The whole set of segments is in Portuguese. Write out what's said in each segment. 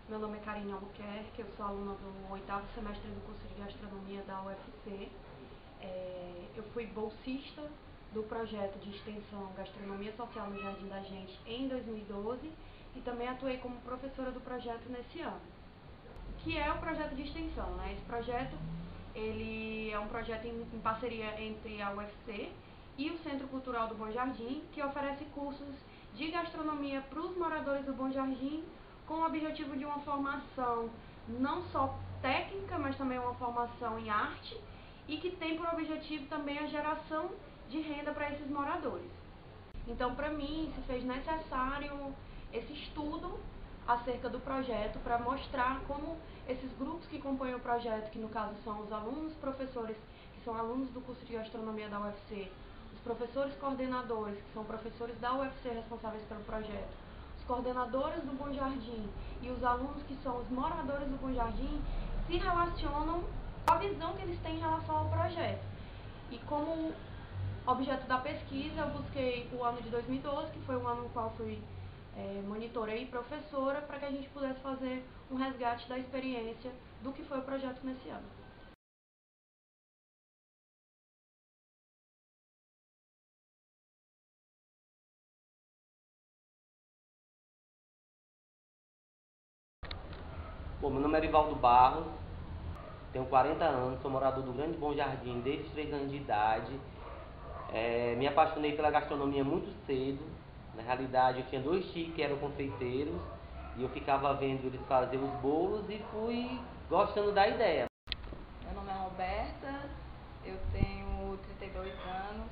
Meu nome é Karine Albuquerque, eu sou aluna do 8º semestre do curso de Gastronomia da UFC. Eu fui bolsista do projeto de extensão Gastronomia Social no Jardim da Gente em 2012 e também atuei como professora do projeto nesse ano. Que é o projeto de extensão, né? Esse projeto ele é um projeto em parceria entre a UFC e o Centro Cultural do Bom Jardim, que oferece cursos de gastronomia para os moradores do Bom Jardim, com o objetivo de uma formação não só técnica, mas também uma formação em arte, e que tem por objetivo também a geração de renda para esses moradores. Então, para mim, se fez necessário esse estudo acerca do projeto para mostrar como esses grupos que compõem o projeto, que no caso são os alunos, professores, que são alunos do curso de gastronomia da UFC, os professores coordenadores, que são professores da UFC responsáveis pelo projeto, os coordenadores do Bom Jardim e os alunos que são os moradores do Bom Jardim, se relacionam com a visão que eles têm em relação ao projeto. E como objeto da pesquisa, eu busquei o ano de 2012, que foi o ano no qual fui monitora e professora, para que a gente pudesse fazer um resgate da experiência do que foi o projeto nesse ano. Bom, meu nome é Rivaldo Barros, tenho 40 anos, sou morador do Grande Bom Jardim desde os 3 anos de idade. Me apaixonei pela gastronomia muito cedo. Na realidade, eu tinha 2 tios que eram confeiteiros e eu ficava vendo eles fazer os bolos e fui gostando da ideia. Meu nome é Roberta, eu tenho 32 anos.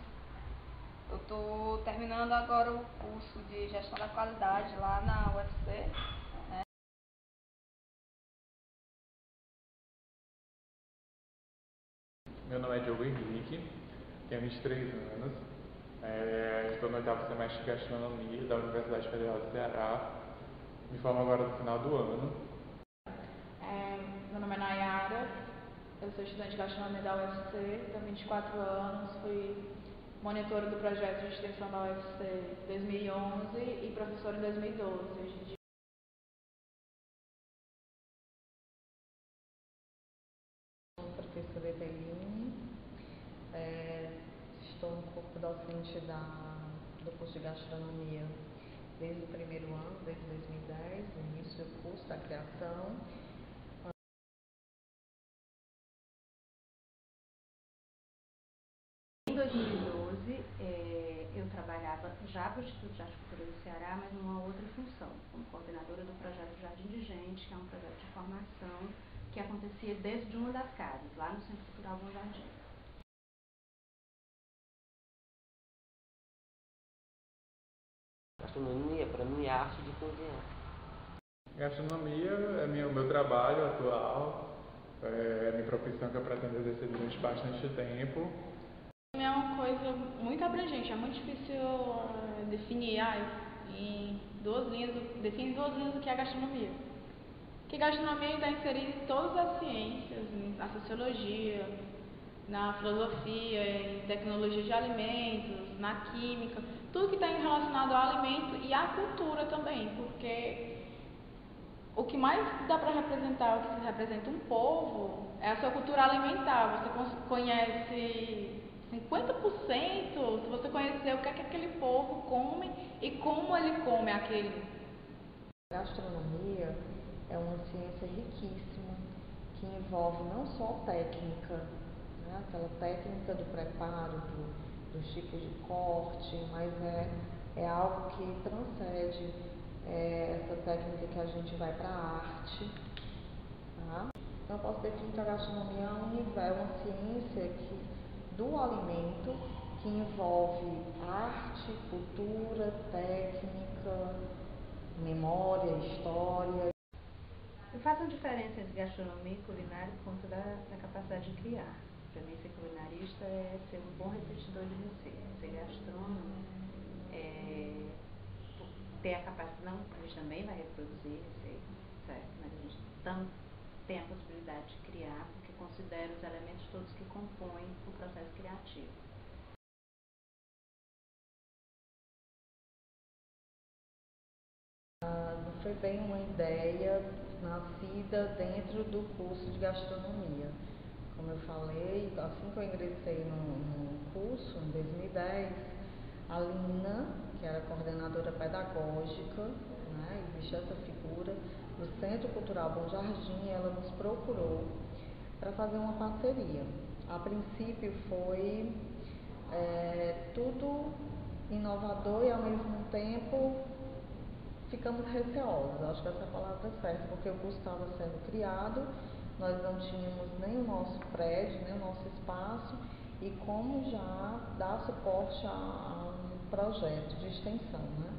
Eu estou terminando agora o curso de Gestão da Qualidade lá na UFC. Meu nome é Diogo Henrique, tenho 23 anos, estou no 8º semestre de Gastronomia da Universidade Federal do Ceará, me formo agora no final do ano. Meu nome é Nayara, eu sou estudante de Gastronomia da UFC, tenho 24 anos, fui monitora do projeto de extensão da UFC em 2011 e professora em 2012. Hoje em dia Professora Eveline, estou no corpo docente do curso de gastronomia desde o primeiro ano, desde 2010, no início do curso da criação. Em 2012, eu trabalhava já para o Instituto de Arte e Cultura do Ceará, mas numa outra função, como coordenadora do projeto Jardim de Gente, que é um projeto de formação que acontecia dentro de uma das casas, lá no Centro Cultural Bom Jardim. Gastronomia, para mim, é a arte de cozinhar. Gastronomia é o meu trabalho atual, é minha profissão que eu pretendo exercer durante bastante tempo. é uma coisa muito abrangente, é muito difícil definir em duas linhas, define 2 linhas do que é gastronomia. Que gastronomia está inserida em todas as ciências, na sociologia, na filosofia, em tecnologia de alimentos, na química, tudo que está relacionado ao alimento e à cultura também, porque o que mais dá para representar, o que se representa um povo, é a sua cultura alimentar. Você conhece 50% se você conhecer o que é que aquele povo come e como ele come aquele. A gastronomia é uma ciência riquíssima que envolve não só técnica, né, aquela técnica do preparo, dos tipos de corte, mas é algo que transcende essa técnica que a gente vai para a arte. Tá? Então, eu posso definir que a gastronomia é uma ciência do alimento que envolve arte, cultura, técnica, memória, história. E faz uma diferença entre gastronomia e culinária por conta da capacidade de criar. Para mim, ser culinarista é ser um bom repetidor de receita. Ser gastrônomo é ter a capacidade, não, a gente também vai reproduzir receitas, certo? Mas a gente tem a possibilidade de criar, porque considera os elementos todos que compõem o processo criativo. No foi bem uma ideia nascida dentro do curso de gastronomia. Como eu falei, assim que eu ingressei no curso, em 2010, a Lina, que era coordenadora pedagógica, né, existe essa figura do Centro Cultural Bom Jardim, ela nos procurou para fazer uma parceria. A princípio foi tudo inovador e ao mesmo tempo ficamos receosos, acho que essa é a palavra certa, porque o curso estava sendo criado, nós não tínhamos nem o nosso prédio, nem o nosso espaço e como já dar suporte a um projeto de extensão, né?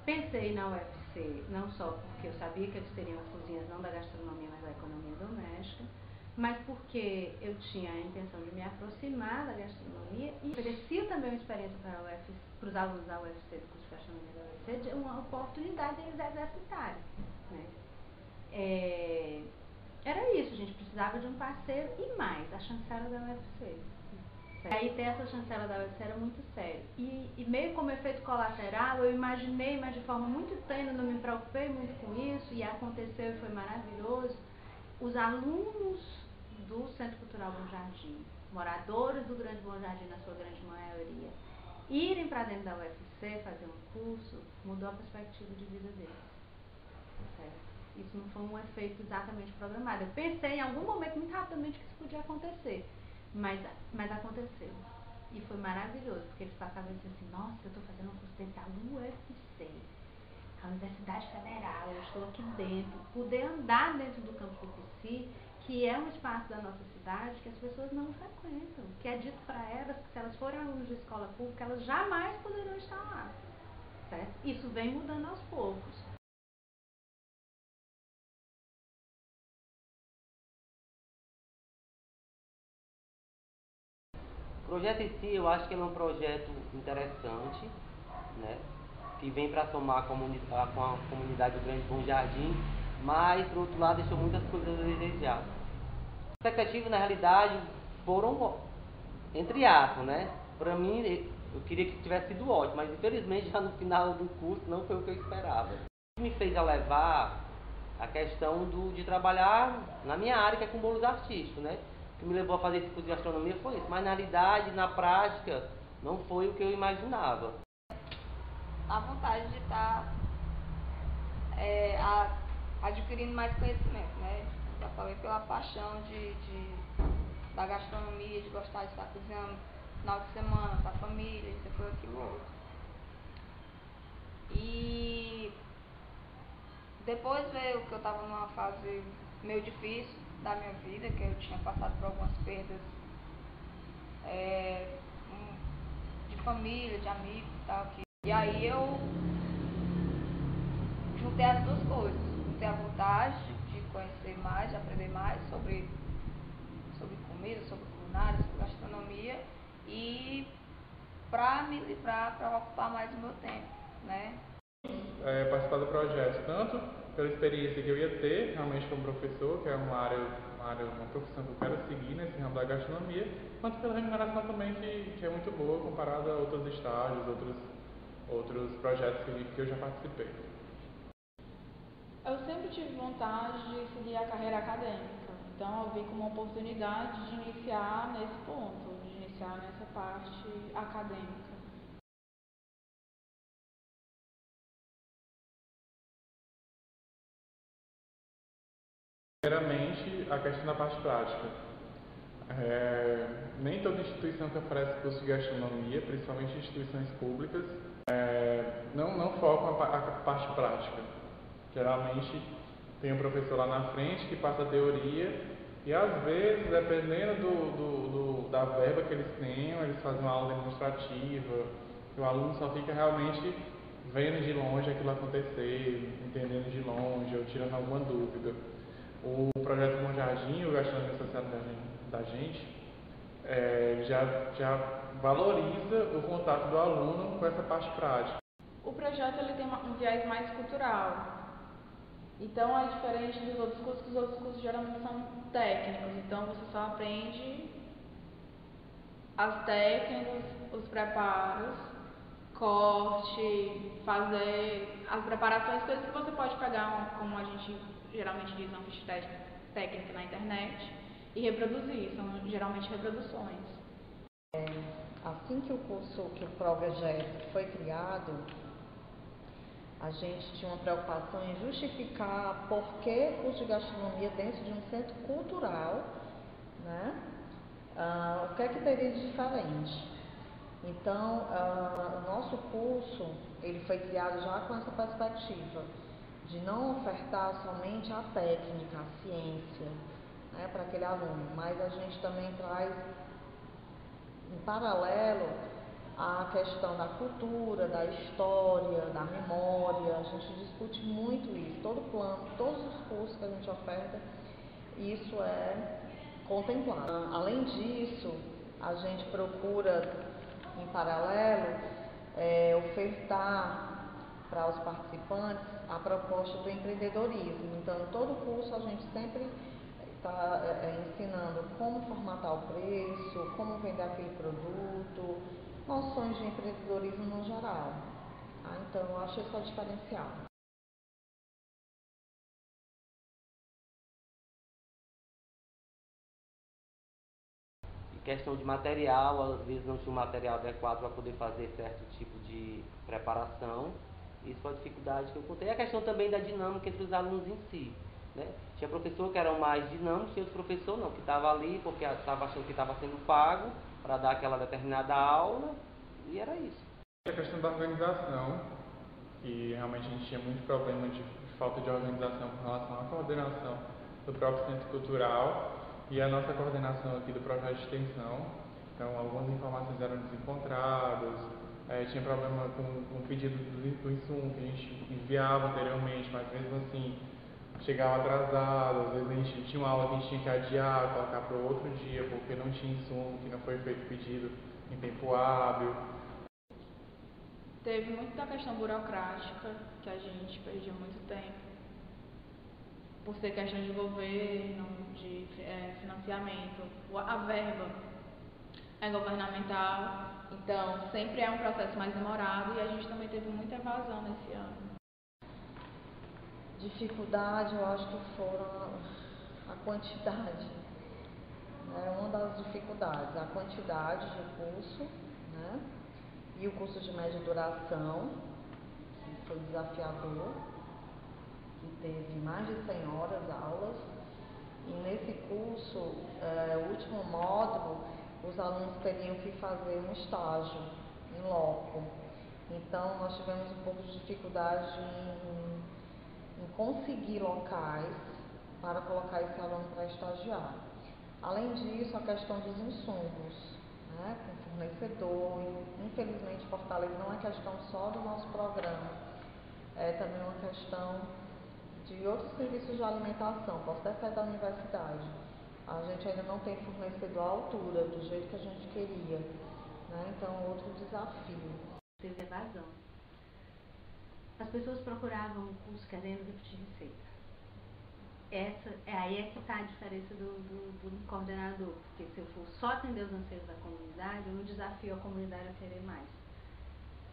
Pensei na UFC não só porque eu sabia que eles teriam cozinhas não da gastronomia, mas da economia doméstica, mas porque eu tinha a intenção de me aproximar da gastronomia e oferecia também uma experiência para os alunos da UFC, do curso de gastronomia da UFC, de uma oportunidade de eles exercitarem, né? Era isso, a gente precisava de um parceiro e mais, a chancela da UFC. Aí ter essa chancela da UFC era muito sério. E meio como efeito colateral, eu imaginei, mas de forma muito tênue, não me preocupei muito com isso, e aconteceu e foi maravilhoso, os alunos do Centro Cultural Bom Jardim, moradores do Grande Bom Jardim, na sua grande maioria, irem para dentro da UFC fazer um curso, mudou a perspectiva de vida deles. Certo? Isso não foi um efeito exatamente programado. Eu pensei em algum momento, muito rapidamente, que isso podia acontecer. Mas aconteceu. E foi maravilhoso, porque eles passavam a dizer assim, nossa, eu estou fazendo um curso dentro da UFC, a Universidade Federal, eu estou aqui dentro. Poder andar dentro do campus do PC, que é um espaço da nossa cidade que as pessoas não frequentam, que é dito para elas que se elas forem alunos de escola pública, elas jamais poderão estar lá. Certo? Isso vem mudando aos poucos. O projeto em si, eu acho que ele é um projeto interessante, né, que vem para somar com a comunidade do Grande Bom Jardim, mas, por outro lado, deixou muitas coisas a desejar. As expectativas, na realidade, foram, entre aspas, né, para mim, eu queria que tivesse sido ótimo, mas, infelizmente, já no final do curso, não foi o que eu esperava. O que me fez levar a questão de trabalhar na minha área, que é com bolos artísticos, né? O que me levou a fazer esse curso de gastronomia foi isso, mas na realidade, na prática, não foi o que eu imaginava. A vontade de estar adquirindo mais conhecimento, né? Já falei pela paixão da gastronomia, de gostar de estar cozinhando no final de semana, com a família, isso foi aquilo outro. E depois veio que eu estava numa fase meio difícil da minha vida, que eu tinha passado por algumas perdas de família, de amigos e tal. E aí eu juntei as duas coisas, juntei a vontade de conhecer mais, de aprender mais sobre comida, sobre culinária, sobre gastronomia e para me livrar, para ocupar mais o meu tempo, né? Participar do projeto, tanto pela experiência que eu ia ter realmente como professor, que é uma profissão que eu quero seguir nesse ramo da gastronomia, quanto pela remuneração também, que é muito boa comparada a outros estágios, outros projetos que eu já participei. Eu sempre tive vontade de seguir a carreira acadêmica, então eu vi como uma oportunidade de iniciar nesse ponto, de iniciar nessa parte acadêmica. Primeiramente, a questão da parte prática. Nem toda instituição que oferece curso de gastronomia, principalmente instituições públicas, não focam a parte prática. Geralmente tem um professor lá na frente que passa a teoria e às vezes, dependendo da verba que eles tenham, eles fazem uma aula demonstrativa, e o aluno só fica realmente vendo de longe aquilo acontecer, entendendo de longe ou tirando alguma dúvida. O projeto Bom Jardim, o Gastronomia Social da gente, já valoriza o contato do aluno com essa parte prática. O projeto ele tem um viés mais cultural, então é diferente dos outros cursos, que os outros cursos geralmente são técnicos, então você só aprende as técnicas, os preparos, corte, fazer as preparações, coisas que você pode pegar, como a gente geralmente diz, uma ficha técnica na internet e reproduzir. São geralmente reproduções. Assim que o projeto foi criado, a gente tinha uma preocupação em justificar por que curso de gastronomia dentro de um centro cultural, né? O que é que teria de diferente? Então, o nosso curso, ele foi criado já com essa perspectiva de não ofertar somente a técnica, a ciência, né, para aquele aluno, mas a gente também traz, em paralelo, a questão da cultura, da história, da memória. A gente discute muito isso, todo plano, todos os cursos que a gente oferta, isso é contemplado. Além disso, a gente procura, em paralelo, ofertar para os participantes a proposta do empreendedorismo. Então, em todo curso a gente sempre está ensinando como formatar o preço, como vender aquele produto, noções de empreendedorismo no geral. Então, eu acho isso diferencial. Questão de material, às vezes não tinha um material adequado para poder fazer certo tipo de preparação. Isso foi a dificuldade que eu contei. E a questão também da dinâmica entre os alunos em si, né? Tinha professor que eram mais dinâmicos, tinha outro professor não, que estava ali porque estava achando que estava sendo pago para dar aquela determinada aula, e era isso. A questão da organização, que realmente a gente tinha muito problema de falta de organização com relação à coordenação do próprio centro cultural e a nossa coordenação aqui do projeto de extensão. Então, algumas informações eram desencontradas, tinha problema com o pedido do insumo que a gente enviava anteriormente, mas mesmo assim chegava atrasado. Às vezes a gente tinha uma aula que a gente tinha que adiar, colocar para o outro dia, porque não tinha insumo, que não foi feito pedido em tempo hábil. Teve muito da questão burocrática, que a gente perdia muito tempo, por ser questão de governo, de financiamento. A verba é governamental, então sempre é um processo mais demorado, e a gente também teve muita evasão nesse ano. Dificuldade, eu acho que foram a quantidade, né? Uma das dificuldades, a quantidade de curso, né? E o curso de média duração, que foi desafiador, que teve mais de 100 horas aulas. E nesse curso, o último módulo, os alunos teriam que fazer um estágio em loco. Então, nós tivemos um pouco de dificuldade em conseguir locais para colocar esse aluno para estagiar. Além disso, a questão dos insumos, né, com fornecedor. Infelizmente, Fortaleza não é questão só do nosso programa, é também uma questão de outros serviços de alimentação. Posso até sair da universidade, a gente ainda não tem fornecedor à altura, do jeito que a gente queria, né? Então, outro desafio. Teve evasão. As pessoas procuravam um curso querendo repetir receita. Aí é que está a diferença do coordenador, porque se eu for só atender os anseios da comunidade, eu não desafio a comunidade a querer mais,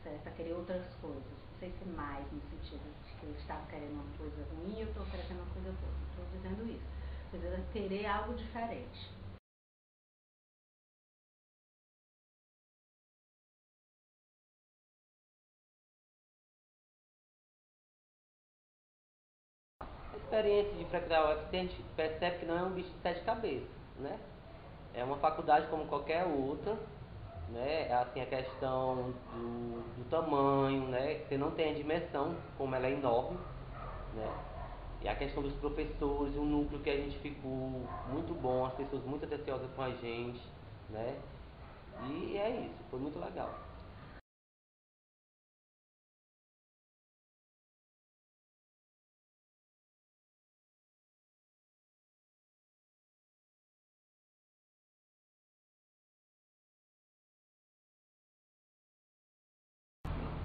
certo? A querer outras coisas. Não sei se mais no sentido de que eu estava querendo uma coisa ruim, eu estou oferecendo uma coisa boa. Não estou dizendo isso. Estou dizendo querer algo diferente. A experiência de frequentar a UFC, a gente percebe que não é um bicho de 7 cabeças, né? É uma faculdade como qualquer outra, né? Assim, a questão do tamanho, né? Você não tem a dimensão, como ela é enorme, né? E a questão dos professores, um núcleo que a gente ficou muito bom, as pessoas muito atenciosas com a gente, né? E é isso, foi muito legal.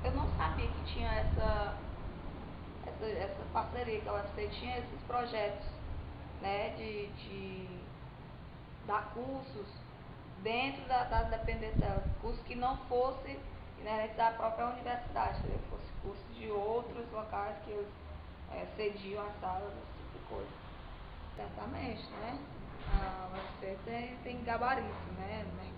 Eu não sabia que tinha essa parceria, que a UFC tinha esses projetos, né, de dar cursos dentro da dependência dela, cursos que não fosse inerentes da própria universidade, se fosse curso de outros locais que eles cediam as salas, esse tipo de coisa. Certamente, né? A UFC tem gabarito, né? No mercado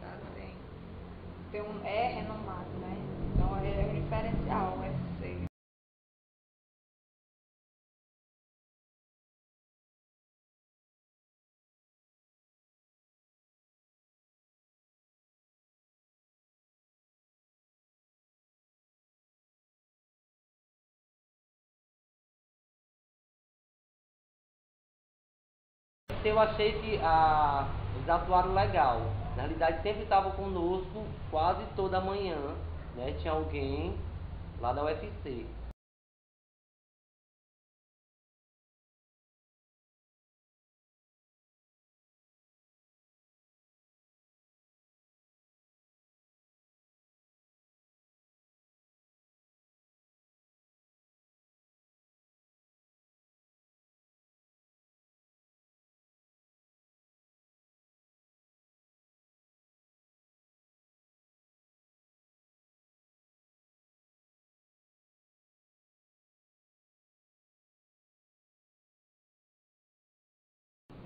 é renomado, né? Então é um diferencial o UFC. Eu achei que eles atuaram legal. Na realidade, sempre estavam conosco quase toda manhã, né? Tinha alguém lá da UFC.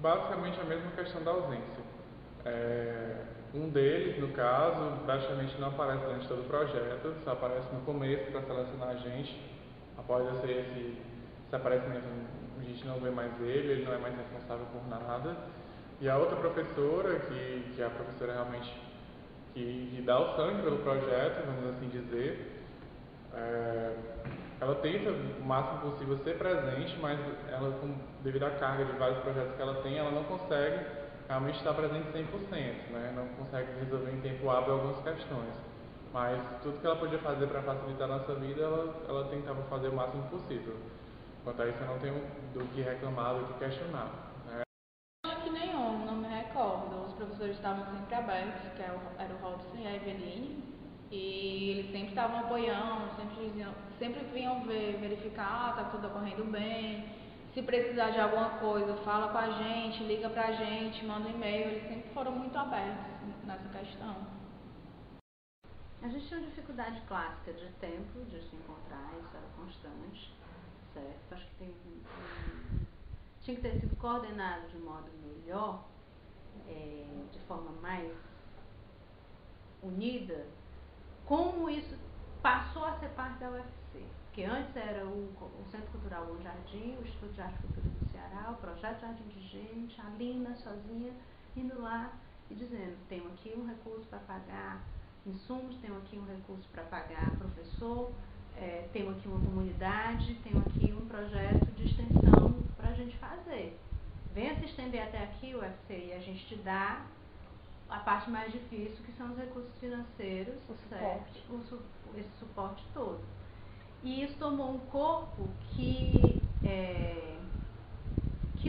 Basicamente a mesma questão da ausência. Um deles, no caso, praticamente não aparece durante todo o projeto, só aparece no começo para selecionar a gente. Após esse aparecimento, a gente não vê mais ele não é mais responsável por nada. E a outra professora, que é a professora realmente que dá o sangue pelo projeto, vamos assim dizer, ela tenta o máximo possível ser presente, mas ela, devido à carga de vários projetos que ela tem, ela não consegue realmente estar presente 100%, né? Não consegue resolver em tempo hábil algumas questões. Mas tudo que ela podia fazer para facilitar a nossa vida, ela tentava fazer o máximo possível. Quanto a isso, eu não tenho do que reclamar, do que questionar. Acho que nenhum, não me recordo. Os professores estavam sempre abertos, que era o Robson e a Eveline, e eles sempre estavam apoiando, sempre vinham verificar, tá tudo ocorrendo bem. Se precisar de alguma coisa, fala com a gente, liga pra gente, manda um e-mail. Eles sempre foram muito abertos nessa questão. A gente tinha uma dificuldade clássica de tempo de se encontrar, isso era constante, certo? Acho que tinha que ter sido coordenado de modo melhor, de forma mais unida, como isso passou a ser parte da UFC. Porque antes era o Centro Cultural Bom Jardim, o Instituto de Arte e Cultura do Ceará, o Projeto Jardim de Gente, a Lina sozinha, indo lá e dizendo, tenho aqui um recurso para pagar insumos, tenho aqui um recurso para pagar professor, tenho aqui uma comunidade, tenho aqui um projeto de extensão para a gente fazer. Venha se estender até aqui, UFC, e a gente te dá a parte mais difícil, que são os recursos financeiros, esse suporte todo. E isso tomou um corpo que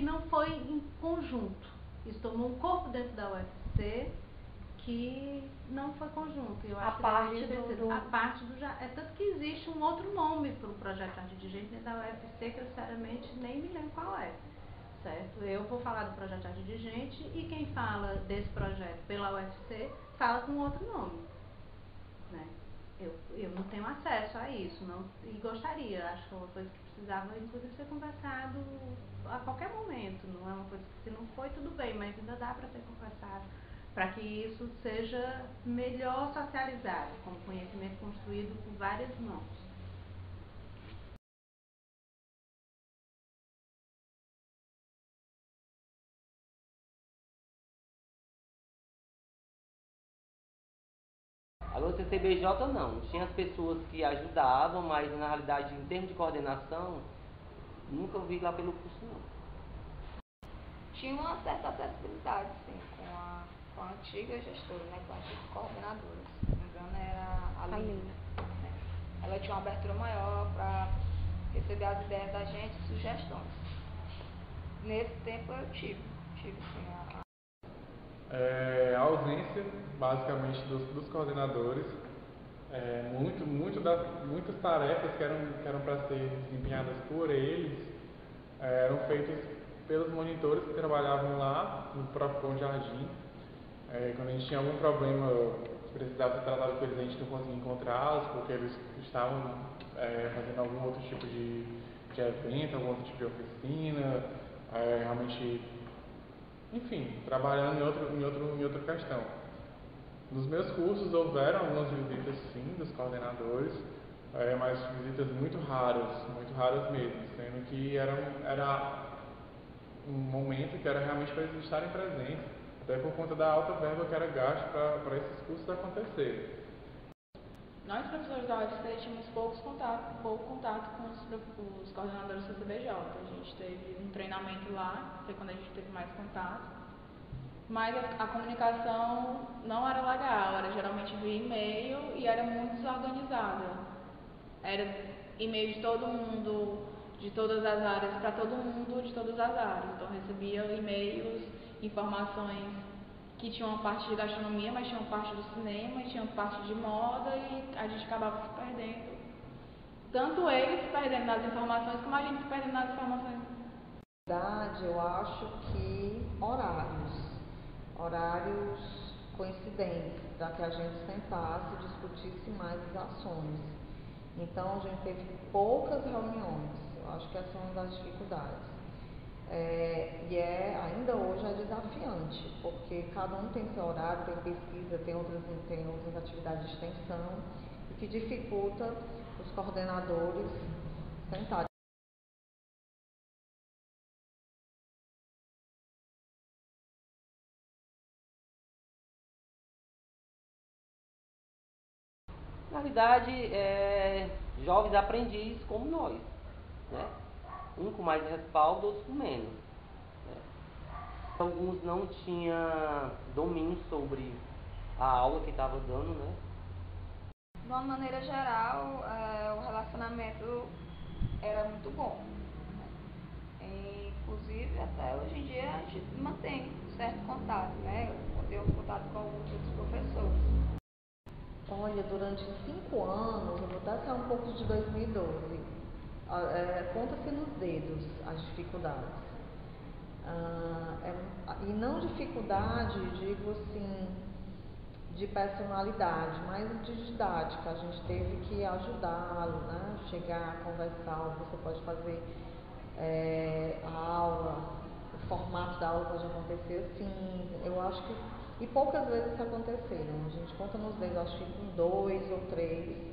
não foi em conjunto. Isso tomou um corpo dentro da UFC que não foi conjunto. Eu acho a parte do tanto que existe um outro nome para o projeto Arte de Gente dentro da UFC, que eu sinceramente nem me lembro qual é. Certo? Eu vou falar do projeto Arte de Gente e quem fala desse projeto pela UFC fala com outro nome, né? Eu não tenho acesso a isso, não, e gostaria, acho que é uma coisa que precisava inclusive ser conversado a qualquer momento, não é uma coisa que se não foi tudo bem, mas ainda dá para ser conversado, para que isso seja melhor socializado, como conhecimento construído por várias mãos. Agora, o CCBJ não. Tinha as pessoas que ajudavam, mas na realidade, em termos de coordenação, nunca vi lá pelo curso, não. Tinha uma certa acessibilidade, sim, com a antiga gestora, né, com a antiga coordenadora. Se não me engano, era a Lina. Né? Ela tinha uma abertura maior para receber as ideias da gente e sugestões. Nesse tempo eu tive sim, a ausência, basicamente, dos coordenadores, muitas tarefas que eram para ser desempenhadas por eles, eram feitas pelos monitores que trabalhavam lá no próprio Bom Jardim. Quando a gente tinha algum problema precisava ser tratado com eles, a gente não conseguia encontrá-los, porque eles estavam fazendo algum outro tipo de evento, algum outro tipo de oficina, realmente, enfim, trabalhando em outra questão. Nos meus cursos houveram algumas visitas, sim, dos coordenadores, mas visitas muito raras mesmo, sendo que era um momento que era realmente para eles estarem presentes, até por conta da alta verba que era gasta para esses cursos acontecerem. Nós, professores da UFC, tínhamos pouco contato com os coordenadores do CCBJ. A gente teve um treinamento lá, foi quando a gente teve mais contato, mas a comunicação não era legal, era geralmente via e-mail e era muito desorganizada. Era e-mail de todo mundo, de todas as áreas, para todo mundo de todas as áreas. Então recebia e-mails, informações que tinham uma parte de gastronomia, mas tinham parte do cinema, e tinham parte de moda, e a gente acabava se perdendo. Tanto eles se perdendo nas informações, como a gente se perdendo nas informações. Na verdade, eu acho que horários coincidentes, para que a gente sentasse e discutisse mais as ações. Então, a gente teve poucas reuniões, eu acho que essa é uma das dificuldades. Ainda hoje é desafiante, porque cada um tem seu horário, tem pesquisa, tem outras atividades de extensão, e que dificulta os coordenadores sentarem. Na realidade, jovens aprendizes como nós, né? Um com mais respaldo, outros com menos, né? Alguns não tinham domínio sobre a aula que estava dando, né? De uma maneira geral, o relacionamento era muito bom. Inclusive, até hoje em dia, a gente mantém certo contato, né? Eu tenho contato com alguns outros professores. Olha, durante 5 anos, eu vou até sair um pouco de 2012, conta-se nos dedos as dificuldades. E não dificuldade, digo assim, de personalidade, mas de didática. A gente teve que ajudá-lo, né? Chegar, conversar, você pode fazer a aula, o formato da aula pode acontecer assim. Eu acho que, e poucas vezes isso aconteceram. A gente conta nos dedos, acho que com 2 ou 3.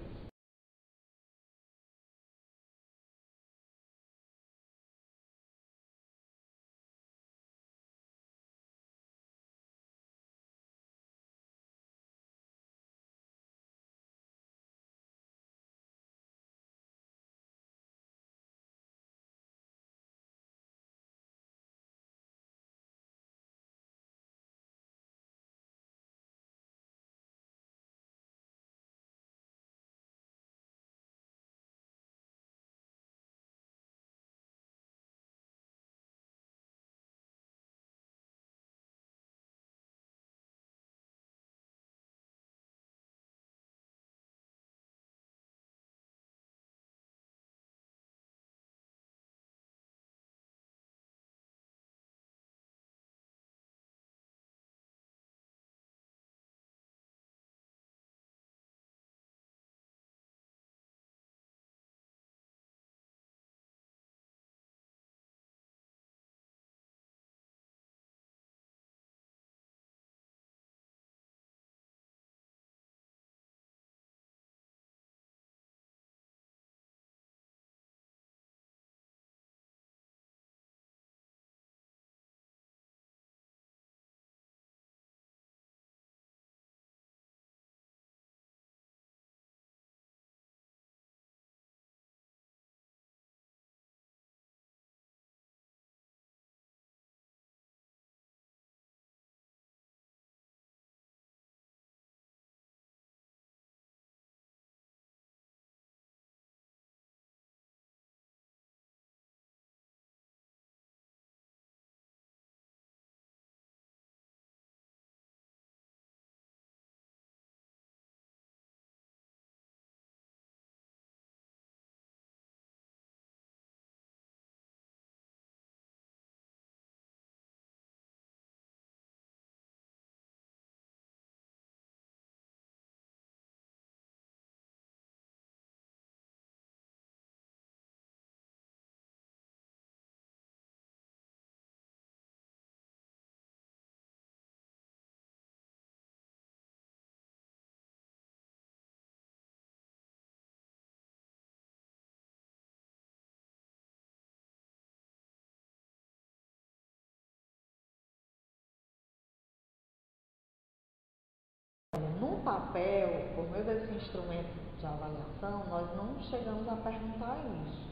No papel, por meio desse instrumento de avaliação, nós não chegamos a perguntar isso.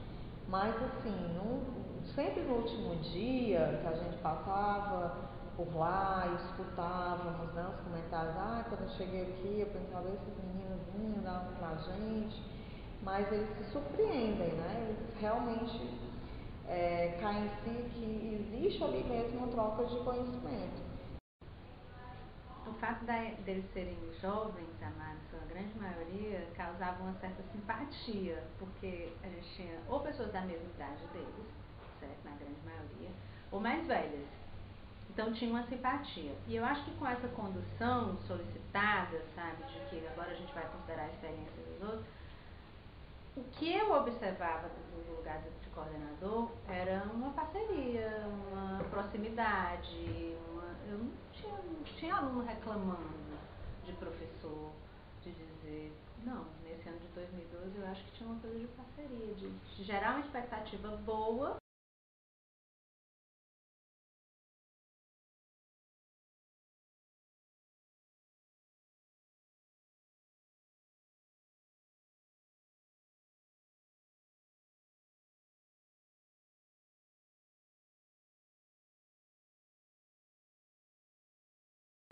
Mas, assim, sempre no último dia que a gente passava por lá e escutávamos, né, os comentários, quando eu cheguei aqui, eu pensava, esses meninos vinham dar pra gente, mas eles se surpreendem, né? Eles realmente caem em si que existe ali mesmo uma troca de conhecimento. O fato deles serem jovens, na sua grande maioria, causava uma certa simpatia, porque a gente tinha ou pessoas da mesma idade deles, certo? Na grande maioria, ou mais velhas. Então tinha uma simpatia. E eu acho que com essa condução solicitada, sabe, de que agora a gente vai considerar a experiência dos outros, o que eu observava do lugar de coordenador era uma parceria, uma proximidade, eu não tinha aluno reclamando de professor, de dizer, não, nesse ano de 2012 eu acho que tinha uma coisa de parceria, de gerar uma expectativa boa.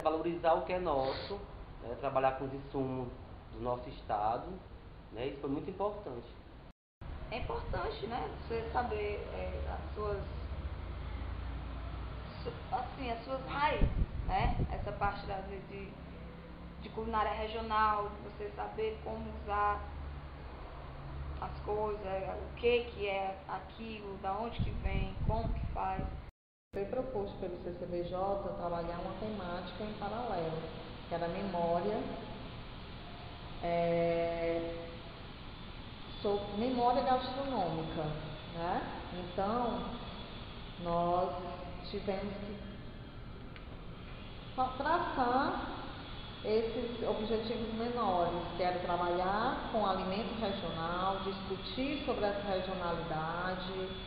Valorizar o que é nosso, né, trabalhar com os insumos do nosso estado, né, isso foi muito importante. É importante, né, você saber as suas raízes, né, essa parte de culinária regional, de você saber como usar as coisas, o que é aquilo, da onde que vem, como que faz. Foi proposto pelo CCBJ trabalhar uma temática em paralelo, que era a memória, memória gastronômica, né? Então, nós tivemos que traçar esses objetivos menores, que era trabalhar com alimento regional, discutir sobre essa regionalidade,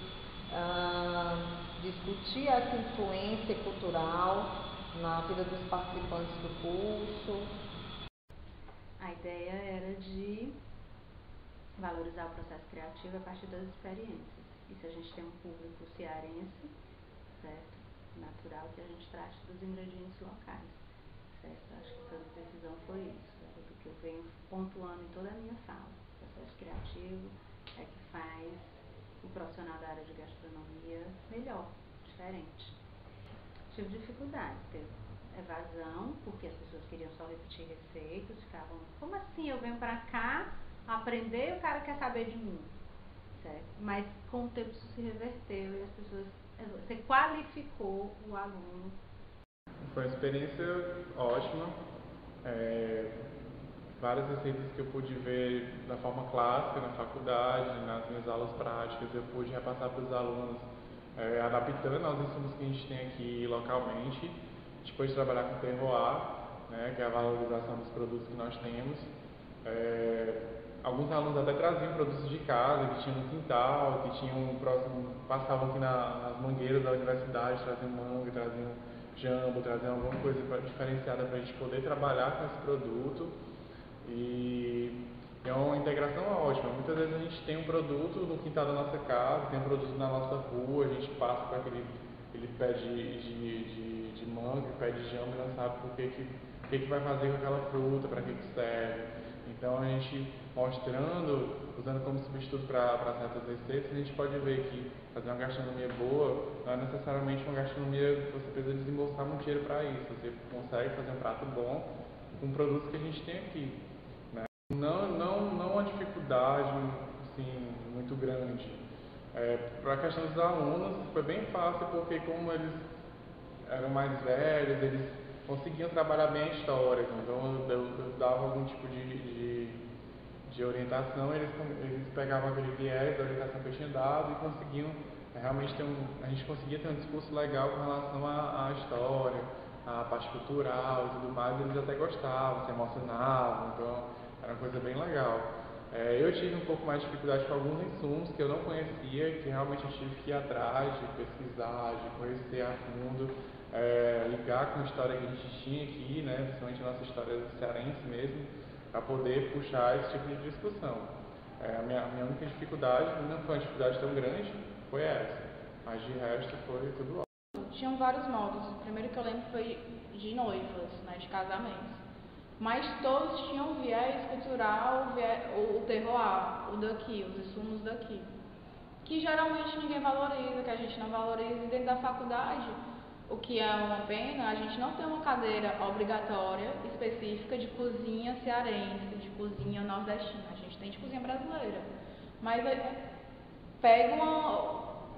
discutir essa influência cultural na vida dos participantes do curso. A ideia era de valorizar o processo criativo a partir das experiências. E se a gente tem um público cearense, certo? Natural que a gente trate dos ingredientes locais, certo? Acho que toda decisão foi isso, é do que eu venho pontuando em toda a minha fala. O processo criativo é que faz o profissional da área de gastronomia melhor, diferente. Tive dificuldade, teve evasão, porque as pessoas queriam só repetir receitas, ficavam, como assim, eu venho pra cá aprender e o cara quer saber de mim, certo? Mas com o tempo isso se reverteu e as pessoas, você qualificou o aluno. Foi uma experiência ótima, várias receitas que eu pude ver da forma clássica na faculdade, nas minhas aulas práticas, eu pude repassar para os alunos, adaptando aos insumos que a gente tem aqui localmente, depois de trabalhar com terroir, né, que é a valorização dos produtos que nós temos. Alguns alunos até traziam produtos de casa, que tinham no quintal, que tinham passavam aqui nas mangueiras da universidade, traziam manga, traziam jambo, traziam alguma coisa diferenciada para a gente poder trabalhar com esse produto. E é uma integração ótima. Muitas vezes a gente tem um produto no quintal da nossa casa, tem um produto na nossa rua, a gente passa para aquele pé de manga, pé de jambo e não sabe o que vai fazer com aquela fruta, para que serve. Então a gente mostrando, usando como substituto para certas receitas, a gente pode ver que fazer uma gastronomia boa não é necessariamente uma gastronomia que você precisa desembolsar muito dinheiro para isso. Você consegue fazer um prato bom com produtos que a gente tem aqui. Né? Não uma dificuldade assim, muito grande. Para a questão dos alunos foi bem fácil, porque como eles eram mais velhos, eles conseguiam trabalhar bem a história, então eu dava algum tipo de orientação, eles pegavam aquele viés da orientação que eu tinha dado e conseguiam realmente a gente conseguia ter um discurso legal com relação à história, à parte cultural e tudo mais, eles até gostavam, se emocionavam, então era uma coisa bem legal. Eu tive um pouco mais de dificuldade com alguns insumos que eu não conhecia, que realmente eu tive que ir atrás, de pesquisar, de conhecer a fundo. ligar com a história que a gente tinha aqui, né, principalmente a nossa história cearense mesmo, para poder puxar esse tipo de discussão. A minha única dificuldade, não foi uma dificuldade tão grande, foi essa, mas de resto foi tudo ótimo. Tinham vários modos. O primeiro que eu lembro foi de noivas, né, de casamentos. Mas todos tinham viés cultural, o terroir, o daqui, os insumos daqui. Que geralmente ninguém valoriza, que a gente não valoriza. E dentro da faculdade, o que é uma pena, a gente não tem uma cadeira obrigatória específica de cozinha cearense, de cozinha nordestina. A gente tem de cozinha brasileira. Mas pega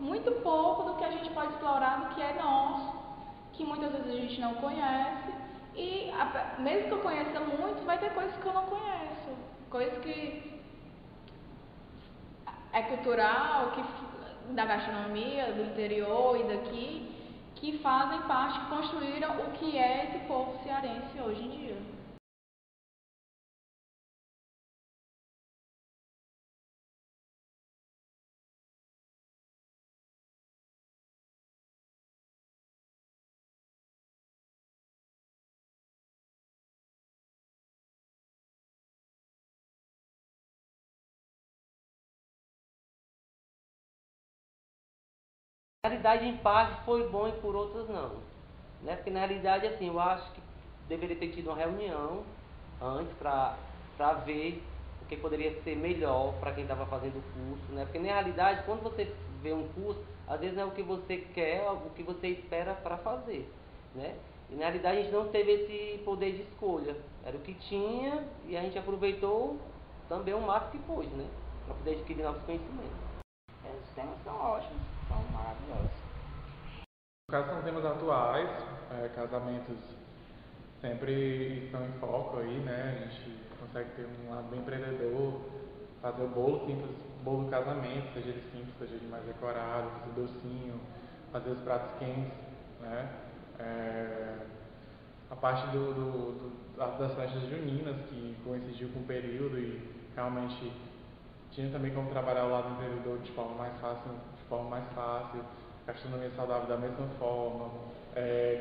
muito pouco do que a gente pode explorar, do que é nosso, que muitas vezes a gente não conhece. E mesmo que eu conheça muito, vai ter coisas que eu não conheço. Coisas que é cultural, da gastronomia, do interior e daqui, que fazem parte, que construíram o que é esse povo cearense hoje em dia. Na realidade, em parte foi bom e por outras não, né? Porque na realidade, assim, eu acho que deveria ter tido uma reunião antes para ver o que poderia ser melhor para quem estava fazendo o curso, né? Porque na realidade, quando você vê um curso, às vezes não é o que você quer, é o que você espera para fazer, né? E na realidade a gente não teve esse poder de escolha, era o que tinha e a gente aproveitou também o máximo que pôde, né? Para poder adquirir novos conhecimentos. Os temas são ótimos, são maravilhosos. No caso, são temas atuais, casamentos sempre estão em foco aí, né? A gente consegue ter um lado bem empreendedor, fazer o bolo simples, bolo do casamento, seja ele simples, seja ele mais decorado, fazer docinho, fazer os pratos quentes, né? A parte das festas juninas, que coincidiu com o período e realmente tinha também como trabalhar o lado empreendedor de forma mais fácil, gastronomia saudável da mesma forma,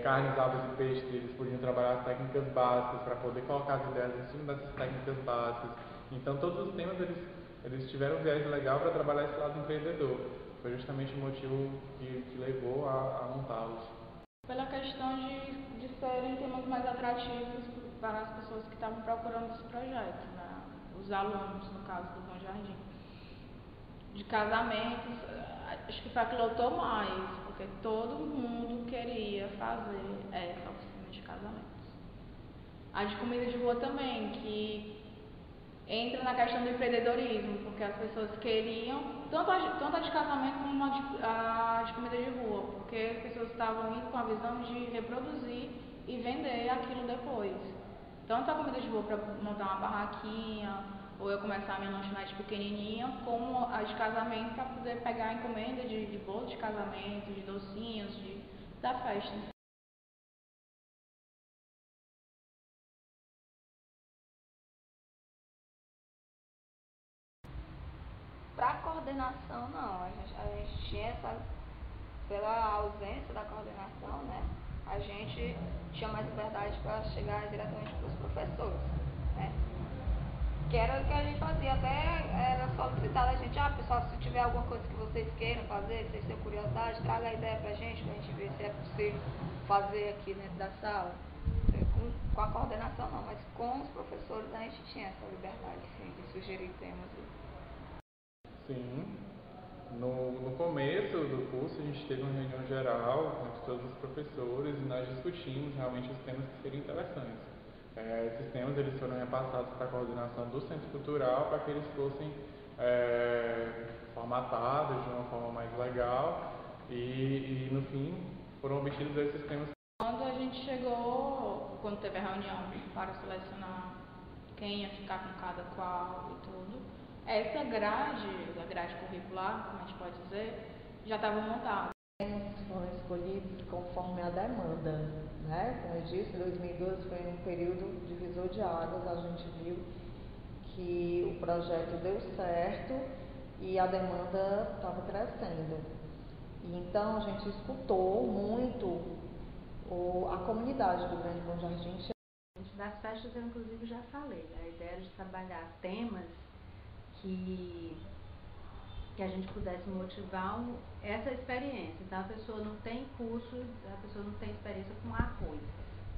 carnes, aves e peixes, eles podiam trabalhar as técnicas básicas para poder colocar as ideias em cima dessas técnicas básicas. Então todos os temas eles tiveram um viés legal para trabalhar esse lado empreendedor. Foi justamente o motivo que levou a montá-los. Pela questão de serem temas mais atrativos para as pessoas que estavam procurando esse projeto, né? Os alunos, no caso do Bom Jardim. De casamentos, acho que foi a que lotou mais, porque todo mundo queria fazer essa oficina de casamentos. A de comida de rua também, que entra na questão do empreendedorismo, porque as pessoas queriam, tanto a de casamento como a de comida de rua, porque as pessoas estavam indo com a visão de reproduzir e vender aquilo depois. Tanto a comida de rua para montar uma barraquinha, ou eu começar a minha lanchonete pequenininha, como a de casamento para poder pegar a encomenda de bolo de casamento, de docinhos, da festa. Para coordenação, não. A gente tinha pela ausência da coordenação, né? A gente tinha mais liberdade para chegar diretamente para os professores, né? Que era o que a gente fazia, até era solicitado a gente, pessoal, se tiver alguma coisa que vocês queiram fazer, se vocês têm curiosidade, traga a ideia pra gente ver se é possível fazer aqui dentro da sala. Com a coordenação não, mas com os professores a gente tinha essa liberdade, sim, de sugerir temas. Sim. No começo do curso a gente teve uma reunião geral entre todos os professores e nós discutimos realmente os temas que seriam interessantes. Esses temas eles foram repassados para a coordenação do Centro Cultural para que eles fossem formatados de uma forma mais legal e no fim foram obtidos esses temas. Quando a gente chegou, quando teve a reunião para selecionar quem ia ficar com cada qual e tudo, essa grade, a grade curricular, como a gente pode dizer, já estava montada. Foram escolhidos conforme a demanda, né? Como eu disse, 2012 foi um período divisor de águas, a gente viu que o projeto deu certo e a demanda estava crescendo. E então a gente escutou muito a comunidade do Grande Bom Jardim. Das festas eu inclusive já falei, né? A ideia de trabalhar temas que a gente pudesse motivar essa experiência. Então a pessoa não tem curso, a pessoa não tem experiência com arroz.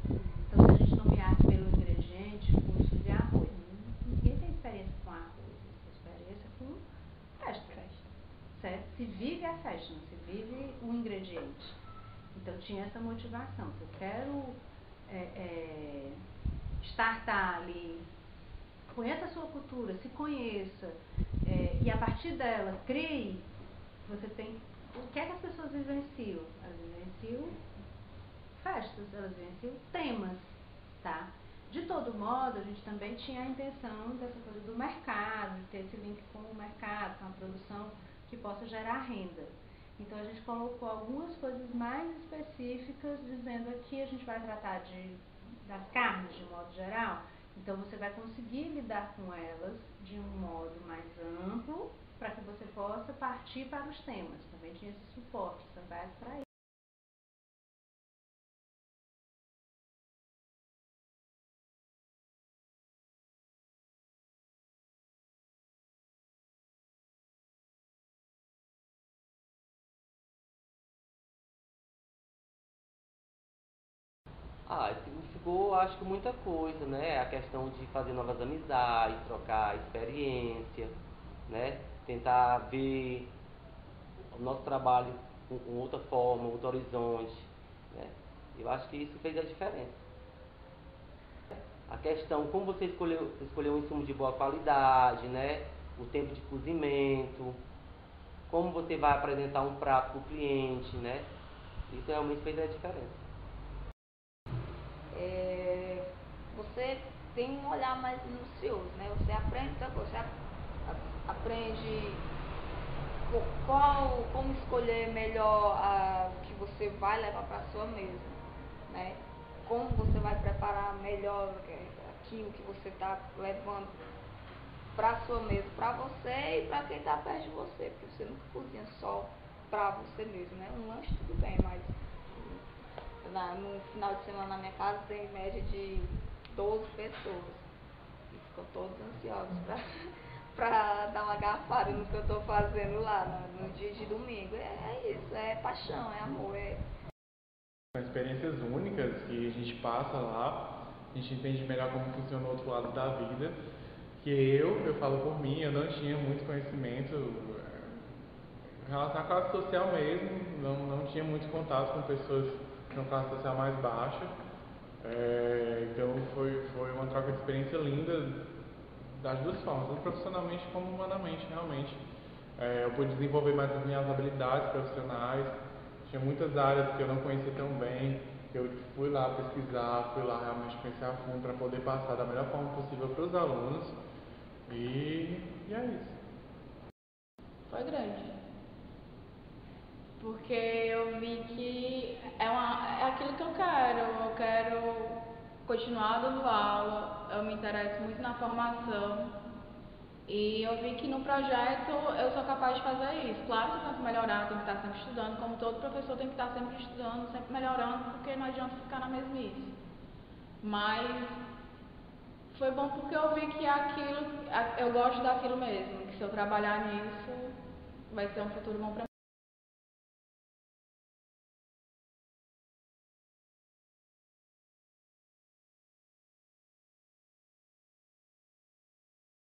Então se a gente nomeasse pelo ingrediente curso de arroz, ninguém tem experiência com arroz, tem experiência com festa. Certo? Se vive a festa, não se vive o ingrediente. Então tinha essa motivação. Se eu quero startar ali, conheça a sua cultura, se conheça, e a partir dela crie, você tem. O que é que as pessoas vivenciam? Elas vivenciam festas, elas vivenciam temas, tá? De todo modo, a gente também tinha a intenção dessa coisa do mercado, de ter esse link com o mercado, com a produção que possa gerar renda. Então a gente colocou algumas coisas mais específicas, dizendo aqui a gente vai tratar das carnes de modo geral, então você vai conseguir lidar com elas de um modo mais amplo, para que você possa partir para os temas. Também tinha esse suporte, essa base para isso. Significou, acho que muita coisa, né? A questão de fazer novas amizades, trocar experiência, né? Tentar ver o nosso trabalho com outra forma, outro horizonte, né? Eu acho que isso fez a diferença. A questão, como você escolheu um insumo de boa qualidade, né? O tempo de cozimento, como você vai apresentar um prato para o cliente, né? Isso realmente fez a diferença. Você tem um olhar mais minucioso, né? Você aprende, aprende como escolher melhor o que você vai levar para a sua mesa, né? Como você vai preparar melhor aquilo que você está levando para a sua mesa, para você e para quem está perto de você, porque você nunca cozinha só para você mesmo, né? Um lanche tudo bem, mas no final de semana na minha casa tem média de 12 pessoas e ficam todos ansiosos para dar uma garfada no que eu estou fazendo lá no dia de domingo. É isso, é paixão, é amor. São experiências únicas que a gente passa lá, a gente entende melhor como funciona o outro lado da vida, que eu falo por mim, eu não tinha muito conhecimento em relação à classe social mesmo, não tinha muito contato com pessoas de uma classe social mais baixa. Então foi uma troca de experiência linda das duas formas, tanto profissionalmente como humanamente, realmente. Eu pude desenvolver mais as minhas habilidades profissionais, tinha muitas áreas que eu não conhecia tão bem, que eu fui lá pesquisar, fui lá realmente conhecer a fundo para poder passar da melhor forma possível para os alunos, e é isso. Foi grande. Porque eu vi que é aquilo que eu quero continuar dando aula, eu me interesso muito na formação e eu vi que no projeto eu sou capaz de fazer isso. Claro que eu tenho que melhorar, tenho que estar sempre estudando, como todo professor tem que estar sempre estudando, sempre melhorando, porque não adianta ficar na mesmice. Mas foi bom porque eu vi que eu gosto daquilo mesmo, que se eu trabalhar nisso vai ser um futuro bom para mim.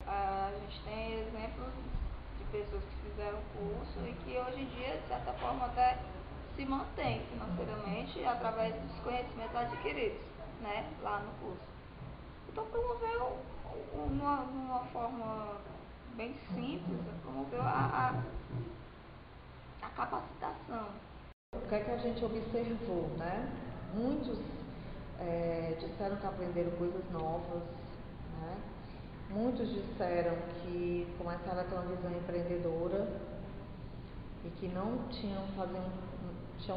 A gente tem exemplos de pessoas que fizeram curso e que hoje em dia, de certa forma, até se mantém financeiramente através dos conhecimentos adquiridos, né, lá no curso. Então promoveu uma forma bem simples, promoveu a capacitação. O que é que a gente observou, né? Muitos disseram que aprenderam coisas novas, né? Muitos disseram que começaram a ter uma visão empreendedora e que não tinham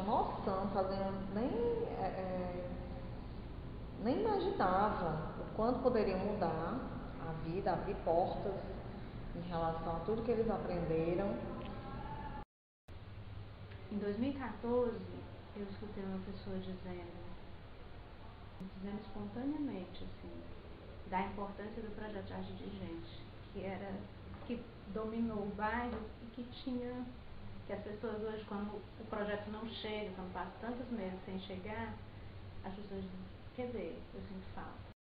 noção, nem imaginavam o quanto poderiam mudar a vida, abrir portas em relação a tudo que eles aprenderam. Em 2014, eu escutei uma pessoa dizendo dizendo espontaneamente, assim, da importância do projeto Jardim de Gente, que dominou o bairro e que as pessoas hoje, quando o projeto não chega, quando passa tantos meses sem chegar, as pessoas dizem, quer dizer, eu sinto falta.